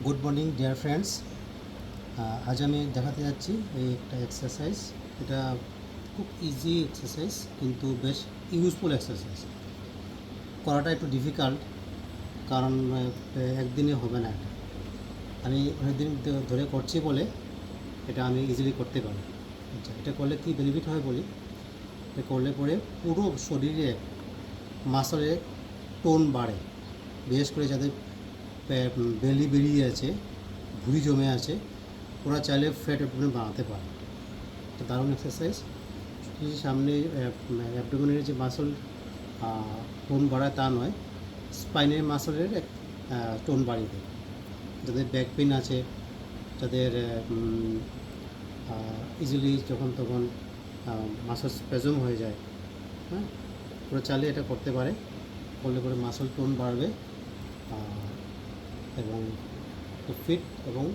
Good morning dear friends. আজ আমি দেখাতে যাচ্ছি এই একটা এক্সারসাইজ। এটা খুব ইজি এক্সারসাইজ কিন্তু বেশ ইউজফুল এক্সারসাইজ। করাটা একটু ডিফিকাল্ট, কারণ একদিনে হবে না। এটা আমি অনেকদিন ধরে করছি বলে এটা আমি ইজিলি করতে পারি। আচ্ছা, এটা করলে কী বেনিফিট হয় বলি। এটা করলে পরে পুরো শরীরে মাসলে টোন বাড়ে, বিশেষ করে যাদের বেলি বেরিয়ে আছে, ভুঁড়ি জমে আছে, ওরা চাইলে ফ্যাট অ্যাবডোমেন বানাতে পারে। এটা দারুণ এক্সারসাইজ। সামনে অ্যাবডোমেনের যে মাসল টোন বাড়ায় তা নয়, স্পাইনের মাসলের টোন বাড়িয়ে দেয়। যাদের ব্যাক পেন আছে, যাদের ইজিলি যখন তখন মাসল স্প্যাজম হয়ে যায়, হ্যাঁ, ওরা চাইলে এটা করতে পারে। করলে পরে মাসল টোন বাড়বে এবং খুব ফিট এবং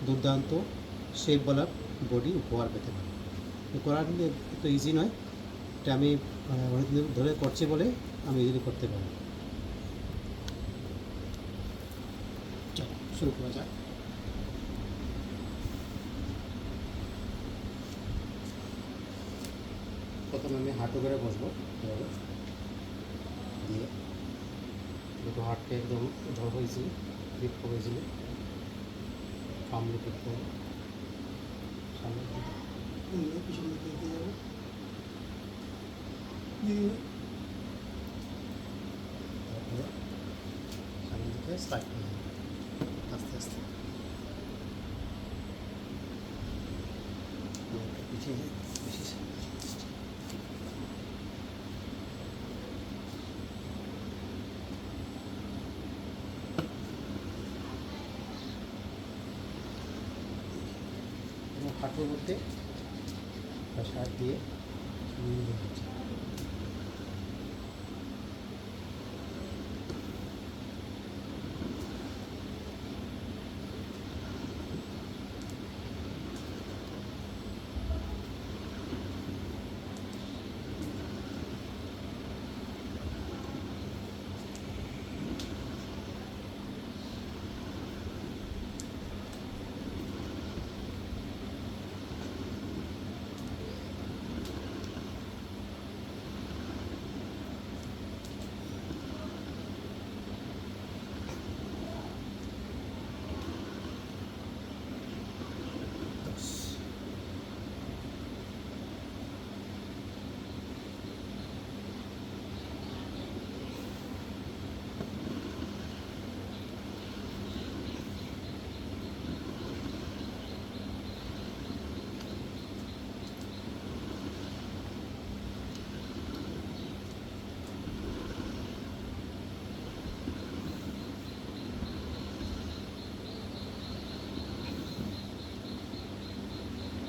দুর্দান্ত শেপওয়ালা বডি উপহার পেতে পারে। করা কিন্তু এত ইজি নয়। এটা আমি অনেকদিন ধরে করছি বলে আমি ইজিলি করতে পারি। চলো শুরু করা যাক। প্রথমে আমি হাঁটু করে বসবো, এভাবে দিয়ে দুটো হাতকে একদম ধর হয়েছি, গ্রিপ করেছিল, সামনে পিক করবো, সামনে পিছনে দিতে যাবো, তারপরে সামনে দিকে স্টার্ট করে যাবো আস্তে আস্তে। পিছিয়ে যাই, বেশি হাঁটুর মধ্যে সার দিয়ে নিয়ে যাচ্ছে।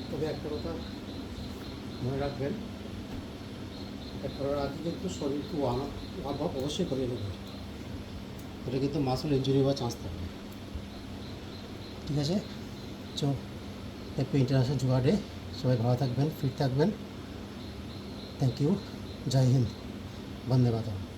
তবে একটা কথা মনে রাখবেন, এটা করার আগে কিন্তু শরীরকে ওয়ার্ম আপ অবশ্যই করিয়ে নেবেন। এটা কিন্তু মাসল ইনজুরি হওয়ার চান্স থাকে। ঠিক আছে, চো হ্যাপি ইন্টারন্যাশনাল যোগা ডে। সবাই ভালো থাকবেন, ফিট থাকবেন। Thank you. জয় হিন্দ, বন্দে মাতরম।